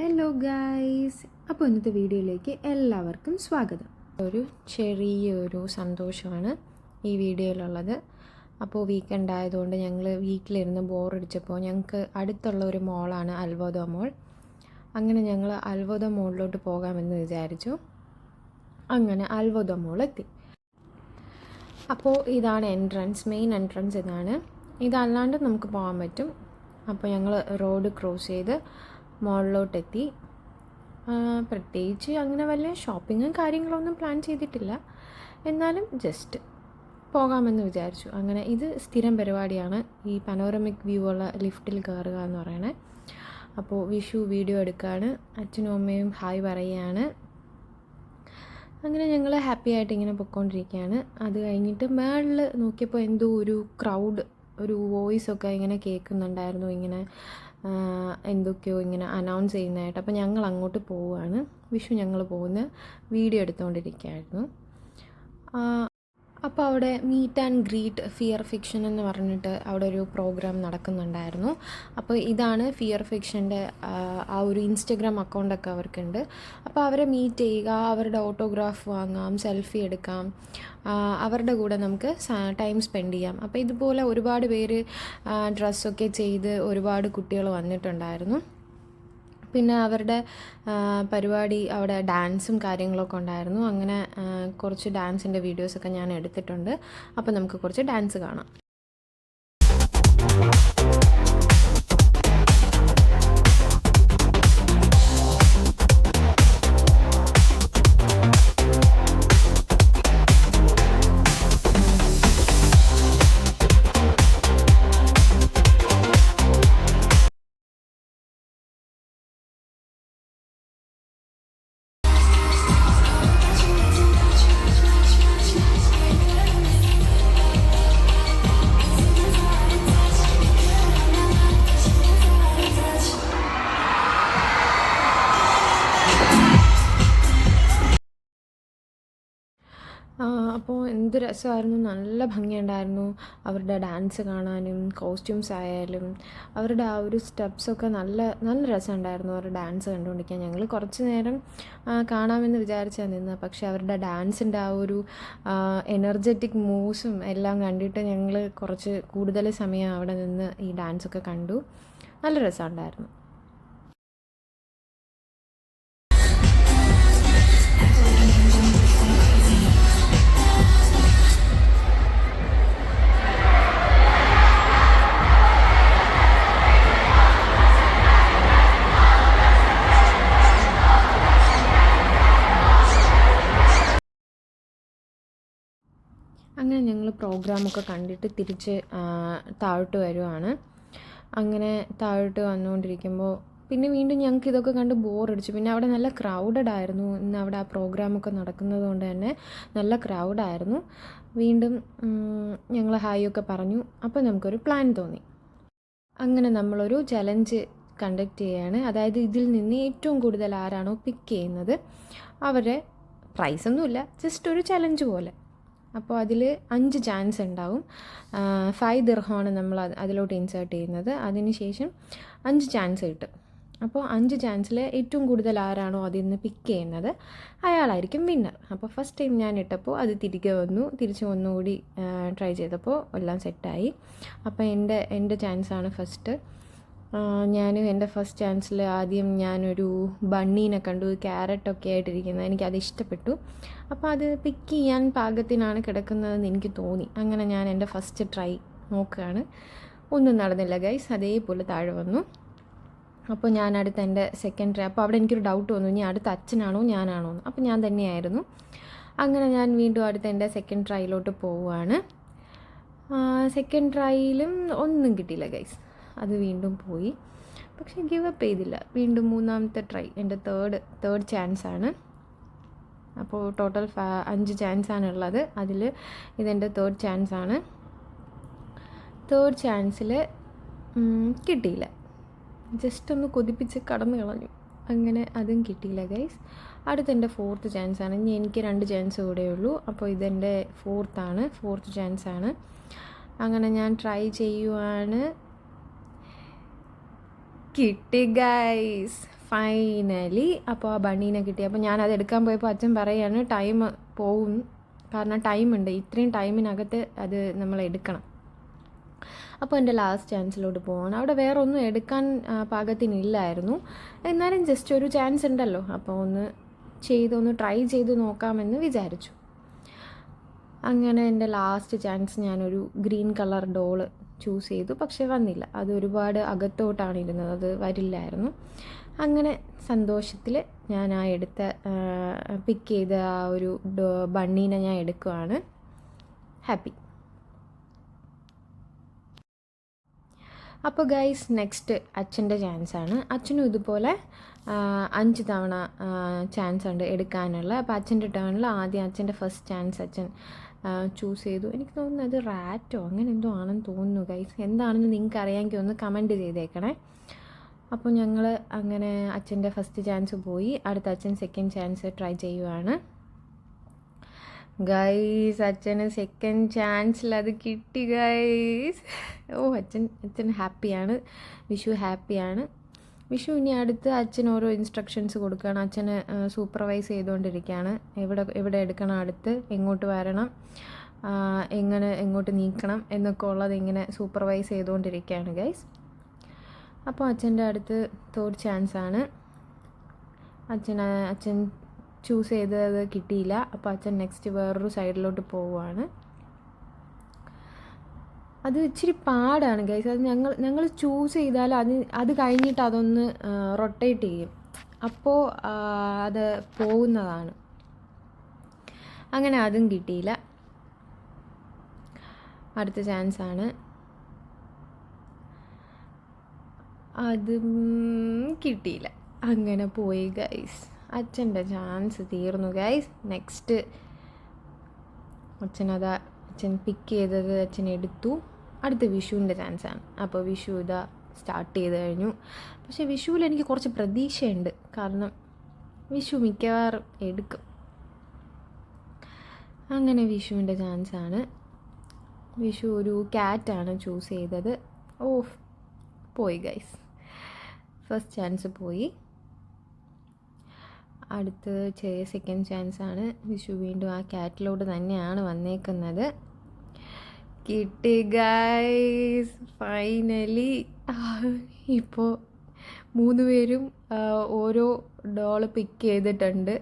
Hello guys, അപ്പോൾ ഇന്നത്തെ വീഡിയോയിലേക്ക് എല്ലാവർക്കും സ്വാഗതം. ഒരു ചെറിയൊരു സന്തോഷമാണ് ഈ വീഡിയോയിലുള്ളത്. അപ്പോൾ വീക്കെൻഡ് ആയതുകൊണ്ട് ഞങ്ങൾ വീട്ടിലിരുന്ന് ബോറടിച്ചപ്പോൾ ഞങ്ങൾക്ക് അടുത്തുള്ള ഒരു മോളാണ് അൽവോദ മോൾ. അങ്ങനെ ഞങ്ങൾ അൽവോദ മോളിലോട്ട് പോകാമെന്ന് വിചാരിച്ചു. അങ്ങനെ അൽവോദ മോൾ എത്തി. അപ്പോൾ ഇതാണ് മെയിൻ എൻട്രൻസ് ഇതാണ്. ഇതല്ലാണ്ട് നമുക്ക് പോകാൻ പറ്റും. അപ്പോൾ ഞങ്ങൾ റോഡ് ക്രോസ് ചെയ്ത് മോളിലോട്ടെത്തി. പ്രത്യേകിച്ച് അങ്ങനെ വലിയ ഷോപ്പിങ്ങും കാര്യങ്ങളൊന്നും പ്ലാൻ ചെയ്തിട്ടില്ല, എന്നാലും ജസ്റ്റ് പോകാമെന്ന് വിചാരിച്ചു. അങ്ങനെ ഇത് സ്ഥിരം പരിപാടിയാണ്, ഈ പനോറമിക് വ്യൂ ഉള്ള ലിഫ്റ്റിൽ കയറുക എന്ന് പറയണേ. അപ്പോൾ വിഷു വീഡിയോ എടുക്കുകയാണ്, അച്ഛനും അമ്മയും ഹായ് പറയുകയാണ്. അങ്ങനെ ഞങ്ങൾ ഹാപ്പി ആയിട്ട് ഇങ്ങനെ പൊയ്ക്കൊണ്ടിരിക്കുകയാണ്. അത് കഴിഞ്ഞിട്ട് മേളിൽ നോക്കിയപ്പോൾ എന്തോ ഒരു ക്രൗഡ്, ഒരു വോയിസൊക്കെ ഇങ്ങനെ കേൾക്കുന്നുണ്ടായിരുന്നു, ഇങ്ങനെ എന്തൊക്കെയോ ഇങ്ങനെ അനൗൺസ് ചെയ്യുന്നതായിട്ട്. അപ്പോൾ ഞങ്ങൾ അങ്ങോട്ട് പോവുകയാണ്. ഞങ്ങൾ പോകുന്ന വീഡിയോ എടുത്തുകൊണ്ടിരിക്കുകയായിരുന്നു. അപ്പോൾ അവിടെ meet and greet fear fiction എന്ന് പറഞ്ഞിട്ട് അവിടെ ഒരു പ്രോഗ്രാം നടക്കുന്നുണ്ടായിരുന്നു. അപ്പോൾ ഇതാണ് ഫിയർ ഫിക്ഷൻ്റെ ആ ഒരു ഇൻസ്റ്റഗ്രാം അക്കൗണ്ടൊക്കെ അവർക്കുണ്ട്. അപ്പോൾ അവരെ മീറ്റ് ചെയ്യുക, അവരുടെ ഓട്ടോഗ്രാഫ് വാങ്ങാം, സെൽഫി എടുക്കാം, അവരുടെ കൂടെ നമുക്ക് ടൈം സ്പെൻഡ് ചെയ്യാം. അപ്പോൾ ഇതുപോലെ ഒരുപാട് പേര് ഡ്രസ്സൊക്കെ ചെയ്ത് ഒരുപാട് കുട്ടികൾ വന്നിട്ടുണ്ടായിരുന്നു. പിന്നെ അവരുടെ പരിപാടി അവിടെ ഡാൻസും കാര്യങ്ങളൊക്കെ ഉണ്ടായിരുന്നു. അങ്ങനെ കുറച്ച് ഡാൻസിൻ്റെ വീഡിയോസൊക്കെ ഞാൻ എടുത്തിട്ടുണ്ട്. അപ്പോൾ നമുക്ക് കുറച്ച് ഡാൻസ് കാണാം. അപ്പോൾ എന്ത് രസമായിരുന്നു, നല്ല ഭംഗിയുണ്ടായിരുന്നു അവരുടെ ഡാൻസ് കാണാനും. കോസ്റ്റ്യൂംസ് ആയാലും അവരുടെ ആ ഒരു സ്റ്റെപ്സൊക്കെ നല്ല നല്ല രസമുണ്ടായിരുന്നു. അവരുടെ ഡാൻസ് കണ്ടുകൊണ്ടിരിക്കാൻ ഞങ്ങൾ കുറച്ച് നേരം കാണാമെന്ന് വിചാരിച്ചാൽ നിന്ന്. പക്ഷേ അവരുടെ ഡാൻസിൻ്റെ ആ ഒരു എനർജറ്റിക് മൂവ്സും എല്ലാം കണ്ടിട്ട് ഞങ്ങൾ കുറച്ച് കൂടുതൽ സമയം അവിടെ നിന്ന് ഈ ഡാൻസൊക്കെ കണ്ടു. നല്ല രസമുണ്ടായിരുന്നു. അങ്ങനെ ഞങ്ങൾ പ്രോഗ്രാമൊക്കെ കണ്ടിട്ട് തിരിച്ച് താഴോട്ട് വരുവാണ്. അങ്ങനെ താഴോട്ട് വന്നുകൊണ്ടിരിക്കുമ്പോൾ പിന്നെ വീണ്ടും ഞങ്ങൾക്ക് ഇതൊക്കെ കണ്ട് ബോറടിച്ചു. പിന്നെ അവിടെ നല്ല ക്രൗഡഡ് ആയിരുന്നു. ഇന്ന് അവിടെ ആ പ്രോഗ്രാമൊക്കെ നടക്കുന്നത് കൊണ്ട് തന്നെ നല്ല ക്രൗഡായിരുന്നു. വീണ്ടും ഞങ്ങൾ ഹായ് ഒക്കെ പറഞ്ഞു. അപ്പോൾ നമുക്കൊരു പ്ലാൻ തോന്നി. അങ്ങനെ നമ്മളൊരു ചലഞ്ച് കണ്ടക്ട് ചെയ്യുകയാണ്. അതായത് ഇതിൽ നിന്ന് ഏറ്റവും കൂടുതൽ ആരാണോ പിക്ക് ചെയ്യുന്നത് അവരെ പ്രൈസൊന്നുമില്ല, ജസ്റ്റ് ഒരു ചലഞ്ച് പോലെ. അപ്പോൾ അതിൽ 5 ചാൻസ് ഉണ്ടാവും. 5 ദിർഹമാണ് നമ്മൾ അതിലോട്ട് ഇൻസേർട്ട് ചെയ്യുന്നത്. അതിനുശേഷം 5 ചാൻസ് കിട്ടും. അപ്പോൾ 5 ചാൻസിൽ ഏറ്റവും കൂടുതൽ ആരാണോ അതിൽ നിന്ന് പിക്ക് ചെയ്യുന്നത് അയാളായിരിക്കും വിന്നർ. അപ്പോൾ ഫസ്റ്റ് ടൈം ഞാൻ ഇട്ടപ്പോൾ അത് തിരികെ വന്നു. തിരിച്ച് ഒന്നുകൂടി ട്രൈ ചെയ്തപ്പോൾ എല്ലാം സെറ്റായി. അപ്പോൾ എൻ്റെ ചാൻസാണ് ഫസ്റ്റ്. എൻ്റെ ഫസ്റ്റ് ചാൻസിൽ ആദ്യം ഞാനൊരു ബണ്ണീനെ കണ്ടു, ക്യാരറ്റൊക്കെ ആയിട്ടിരിക്കുന്നത്. എനിക്കത് ഇഷ്ടപ്പെട്ടു. അപ്പോൾ അത് പിക്ക് ചെയ്യാൻ പാകത്തിനാണ് കിടക്കുന്നതെന്ന് എനിക്ക് തോന്നി. അങ്ങനെ ഞാൻ എൻ്റെ ഫസ്റ്റ് ട്രൈ നോക്കുകയാണ്. ഒന്നും നടന്നില്ല ഗൈസ്, അതേപോലെ താഴെ വന്നു. അപ്പോൾ ഞാൻ അടുത്ത എൻ്റെ സെക്കൻഡ് ട്രൈ. അപ്പോൾ അവിടെ എനിക്കൊരു ഡൗട്ട് വന്നു, ഇനി അടുത്ത അച്ഛനാണോ ഞാനാണോ എന്ന്. അപ്പോൾ ഞാൻ തന്നെയായിരുന്നു. അങ്ങനെ ഞാൻ വീണ്ടും അടുത്ത എൻ്റെ സെക്കൻഡ് ട്രൈയിലോട്ട് പോവുകയാണ്. സെക്കൻഡ് ട്രൈയിലും ഒന്നും കിട്ടിയില്ല ഗൈസ്, അത് വീണ്ടും പോയി. പക്ഷേ ഗിവ് അപ്പ് ചെയ്തില്ല. വീണ്ടും മൂന്നാമത്തെ ട്രൈ, എൻ്റെ തേർഡ് ചാൻസാണ്. അപ്പോൾ ടോട്ടൽ 5 ചാൻസാണുള്ളത്. അതിൽ ഇതെൻ്റെ തേർഡ് ചാൻസാണ്. തേർഡ് ചാൻസിൽ കിട്ടിയില്ല, ജസ്റ്റ് ഒന്ന് കൊതിപ്പിച്ച് കടന്നു കളഞ്ഞു. അങ്ങനെ അതും കിട്ടിയില്ല ഗൈസ്. അടുത്തെൻ്റെ 4th ചാൻസാണ്. ഇനി എനിക്ക് 2 ചാൻസ് കൂടെ ഉള്ളൂ. അപ്പോൾ ഇതെൻ്റെ 4th ചാൻസാണ്. അങ്ങനെ ഞാൻ ട്രൈ ചെയ്യുവാണ്. കിട്ടി ഗൈസ്, ഫൈനലി അപ്പോൾ ആ ബണ്ണീനെ കിട്ടി. അപ്പോൾ ഞാനത് എടുക്കാൻ പോയപ്പോൾ അച്ഛൻ പറയുകയാണ് ടൈം പോവും, കാരണം ടൈമുണ്ട്, ഇത്രയും ടൈമിനകത്ത് അത് നമ്മൾ എടുക്കണം. അപ്പോൾ എൻ്റെ ലാസ്റ്റ് ചാൻസിലോട്ട് പോവാണ്. അവിടെ വേറെ ഒന്നും എടുക്കാൻ പാകത്തിനില്ലായിരുന്നു, എന്നാലും ജസ്റ്റ് ഒരു ചാൻസ് ഉണ്ടല്ലോ, അപ്പോൾ ഒന്ന് ട്രൈ ചെയ്ത് നോക്കാമെന്ന് വിചാരിച്ചു. അങ്ങനെ എൻ്റെ ലാസ്റ്റ് ചാൻസ് ഞാനൊരു ഗ്രീൻ കളർ ഡോള് ചൂസ് ചെയ്തു. പക്ഷേ വന്നില്ല, അത് ഒരുപാട് അകത്തോട്ടാണ് ഇരുന്നത്, അത് വരില്ലായിരുന്നു. അങ്ങനെ സന്തോഷത്തിൽ ഞാൻ ആ പിക്ക് ചെയ്ത ആ ഒരു ബണ്ണീനെ ഞാൻ എടുക്കുവാണ്. ഹാപ്പി. അപ്പോൾ ഗൈസ്, നെക്സ്റ്റ് അച്ഛൻ്റെ ചാൻസാണ്. അച്ഛനും ഇതുപോലെ 5 തവണ ചാൻസ് ഉണ്ട് എടുക്കാനുള്ള. അപ്പോൾ അച്ഛൻ്റെ ടേണിൽ ആദ്യം അച്ഛൻ്റെ ഫസ്റ്റ് ചാൻസ് അച്ഛൻ ചൂസ് ചെയ്തു. എനിക്ക് തോന്നുന്നത് റാറ്റോ അങ്ങനെ എന്തോ ആണെന്ന് തോന്നുന്നു ഗൈസ്. എന്താണെന്ന് നിങ്ങൾക്ക് അറിയാമെങ്കിൽ ഒന്ന് കമൻറ്റ് ചെയ്തേക്കണേ. അപ്പോൾ ഞങ്ങൾ അങ്ങനെ അച്ഛൻ്റെ ഫസ്റ്റ് ചാൻസ് പോയി. അടുത്ത അച്ഛൻ സെക്കൻഡ് ചാൻസ് ട്രൈ ചെയ്യുവാണ്. ഗൈസ്, അച്ഛന് സെക്കൻഡ് ചാൻസിൽ അത് കിട്ടി ഗൈസ്. അച്ഛൻ ഹാപ്പിയാണ്, വിഷു ഹാപ്പിയാണ്. വിഷു ഇനി അടുത്ത് അച്ഛൻ ഓരോ ഇൻസ്ട്രക്ഷൻസ് കൊടുക്കുകയാണ്. അച്ഛന് സൂപ്പർവൈസ് ചെയ്തുകൊണ്ടിരിക്കുകയാണ്. എവിടെ എടുക്കണം, അടുത്ത് എങ്ങോട്ട് വരണം, എങ്ങോട്ട് നീക്കണം എന്നൊക്കെ ഉള്ളത് ഇങ്ങനെ സൂപ്പർവൈസ് ചെയ്തുകൊണ്ടിരിക്കുകയാണ് ഗൈസ്. അപ്പോൾ അച്ഛൻ്റെ അടുത്ത് തേർഡ് ചാൻസാണ്. അച്ഛൻ ചൂസ് ചെയ്തത് കിട്ടിയില്ല. അപ്പോൾ അച്ഛൻ നെക്സ്റ്റ് വേറൊരു സൈഡിലോട്ട് പോവുകയാണ്. അത് ഇച്ചിരി പാടാണ് ഗൈസ്. അത് ഞങ്ങൾ ചൂസ് ചെയ്താൽ അത് കഴിഞ്ഞിട്ട് അതൊന്ന് റൊട്ടേറ്റ് ചെയ്യും, അപ്പോൾ അത് പോകുന്നതാണ്. അങ്ങനെ അതും കിട്ടിയില്ല. അടുത്ത ചാൻസാണ്, അതും കിട്ടിയില്ല. അങ്ങനെ പോയി ഗൈസ്. അച്ഛൻ്റെ ചാൻസ് തീർന്നു ഗൈസ്. നെക്സ്റ്റ് അച്ഛൻ പിക്ക് ചെയ്തത് അച്ഛൻ എടുത്തു. അടുത്ത വിഷുവിൻ്റെ ചാൻസാണ്. അപ്പോൾ വിഷു സ്റ്റാർട്ട് ചെയ്ത് കഴിഞ്ഞു. പക്ഷേ വിഷുവിൽ എനിക്ക് കുറച്ച് പ്രതീക്ഷയുണ്ട്, കാരണം വിഷു മിക്കവാറും എടുക്കും. അങ്ങനെ വിഷുവിൻ്റെ ചാൻസാണ്. വിഷു ഒരു ക്യാറ്റാണ് ചൂസ് ചെയ്തത്. പോയി ഗൈസ്, ഫസ്റ്റ് ചാൻസ് പോയി. അടുത്ത് സെക്കൻഡ് ചാൻസാണ്. വിഷു വീണ്ടും ആ ക്യാറ്റിലോട്ട് തന്നെയാണ് വന്നേക്കുന്നത്. കിട്ടി ഗൈസ്, ഫൈനലി. ഇപ്പോൾ 3 പേരും ഓരോ ഡോള് പിക്ക് ചെയ്തിട്ടുണ്ട്.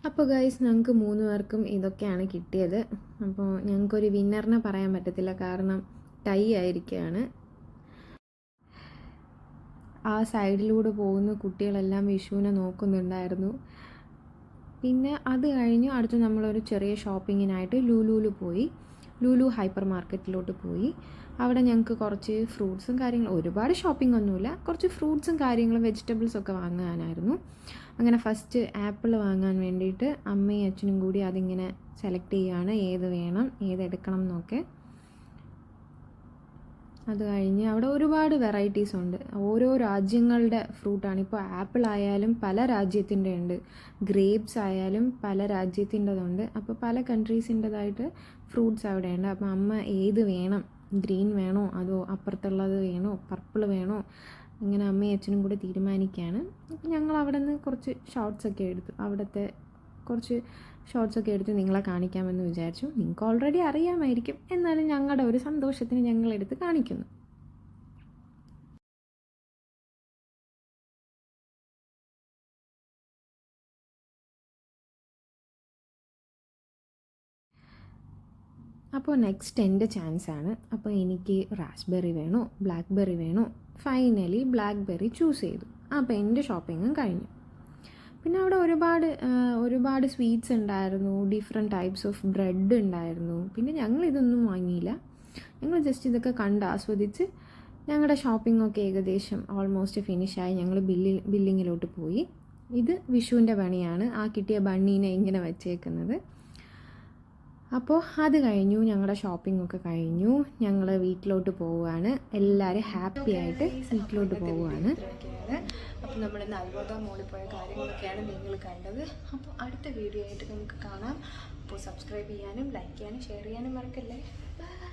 അപ്പോൾ ഗൈസ്, ഞങ്ങൾക്ക് 3 പേർക്കും ഇതൊക്കെയാണ് കിട്ടിയത്. അപ്പോൾ ഞങ്ങൾക്കൊരു വിന്നറിനെ പറയാൻ പറ്റത്തില്ല, കാരണം ടൈ ആയിരിക്കുകയാണ്. ആ സൈഡിലൂടെ പോകുന്ന കുട്ടികളെല്ലാം വിഷുവിനെ നോക്കുന്നുണ്ടായിരുന്നു. പിന്നെ അത് കഴിഞ്ഞ് അടുത്ത് നമ്മളൊരു ചെറിയ ഷോപ്പിങ്ങിനായിട്ട് ലുലു ഹൈപ്പർ മാർക്കറ്റിലോട്ട് പോയി. അവിടെ ഞങ്ങൾക്ക് കുറച്ച് ഫ്രൂട്ട്സും കാര്യങ്ങളും, ഒരുപാട് ഷോപ്പിംഗ് ഒന്നുമില്ല, കുറച്ച് ഫ്രൂട്ട്സും കാര്യങ്ങളും വെജിറ്റബിൾസൊക്കെ വാങ്ങാനായിരുന്നു. അങ്ങനെ ഫസ്റ്റ് ആപ്പിൾ വാങ്ങാൻ വേണ്ടിയിട്ട് അമ്മയും അച്ഛനും കൂടി അതിങ്ങനെ സെലക്ട് ചെയ്യുകയാണ്, ഏത് വേണം, ഏതെടുക്കണം എന്നൊക്കെ. അത് കഴിഞ്ഞ് അവിടെ ഒരുപാട് വെറൈറ്റീസ് ഉണ്ട്, ഓരോ രാജ്യങ്ങളുടെ ഫ്രൂട്ടാണ്. ഇപ്പോൾ ആപ്പിൾ ആയാലും പല രാജ്യത്തിൻ്റെ ഉണ്ട്, ഗ്രേപ്സ് ആയാലും പല രാജ്യത്തിൻ്റെതുണ്ട്. അപ്പോൾ പല കൺട്രീസിൻ്റെതായിട്ട് ഫ്രൂട്ട്സ് അവിടെയുണ്ട്. അപ്പോൾ അമ്മ ഏത് വേണം, ഗ്രീൻ വേണോ അതോ അപ്പുറത്തുള്ളത് വേണോ, പർപ്പിൾ വേണോ, ഇങ്ങനെ അമ്മയും അച്ഛനും കൂടി തീരുമാനിക്കുകയാണ്. അപ്പോൾ ഞങ്ങൾ അവിടെ നിന്ന് കുറച്ച് ഷോർട്സൊക്കെ എടുത്തു, അവിടുത്തെ കുറച്ച് ഷോർട്സൊക്കെ എടുത്ത് നിങ്ങളെ കാണിക്കാമെന്ന് വിചാരിച്ചു. നിങ്ങൾക്ക് ഓൾറെഡി അറിയാമായിരിക്കും, എന്നാലും ഞങ്ങളുടെ ഒരു സന്തോഷത്തിന് ഞങ്ങളെടുത്ത് കാണിക്കുന്നു. അപ്പോൾ നെക്സ്റ്റ് എൻ്റെ ചാൻസാണ്. അപ്പോൾ എനിക്ക് റാസ്ബെറി വേണോ ബ്ലാക്ക്ബെറി വേണോ? ഫൈനലി ബ്ലാക്ക്ബെറി ചൂസ് ചെയ്തു. അപ്പോൾ എൻ്റെ ഷോപ്പിങ്ങും കഴിഞ്ഞു. പിന്നെ അവിടെ ഒരുപാട് സ്വീറ്റ്സ് ഉണ്ടായിരുന്നു, ഡിഫറെൻറ്റ് ടൈപ്സ് ഓഫ് ബ്രെഡ് ഉണ്ടായിരുന്നു. പിന്നെ ഞങ്ങളിതൊന്നും വാങ്ങിയില്ല. ഞങ്ങൾ ജസ്റ്റ് ഇതൊക്കെ കണ്ട് ആസ്വദിച്ച് ഞങ്ങളുടെ ഷോപ്പിംഗൊക്കെ ഏകദേശം ഓൾമോസ്റ്റ് ഫിനിഷായി. ഞങ്ങൾ ബില്ലിങ്ങിലോട്ട് പോയി. ഇത് വിഷുവിൻ്റെ പണിയാണ്, ആ കിട്ടിയ ബണ്ണീനെ ഇങ്ങനെ വച്ചേക്കുന്നത്. അപ്പോൾ അത് കഴിഞ്ഞു, ഞങ്ങളുടെ ഷോപ്പിംഗൊക്കെ കഴിഞ്ഞു. ഞങ്ങൾ വീട്ടിലോട്ട് പോവുകയാണ്. എല്ലാവരും ഹാപ്പി ആയിട്ട് വീട്ടിലോട്ട് പോവുകയാണ്. അപ്പോൾ നമ്മൾ നൽവോദ മോളിൽ പോയ കാര്യങ്ങളൊക്കെയാണ് നിങ്ങൾ കണ്ടത്. അപ്പോൾ അടുത്ത വീഡിയോ ആയിട്ട് നമുക്ക് കാണാം. അപ്പോൾ സബ്സ്ക്രൈബ് ചെയ്യാനും ലൈക്ക് ചെയ്യാനും ഷെയർ ചെയ്യാനും മറക്കല്ലേ. ബൈ.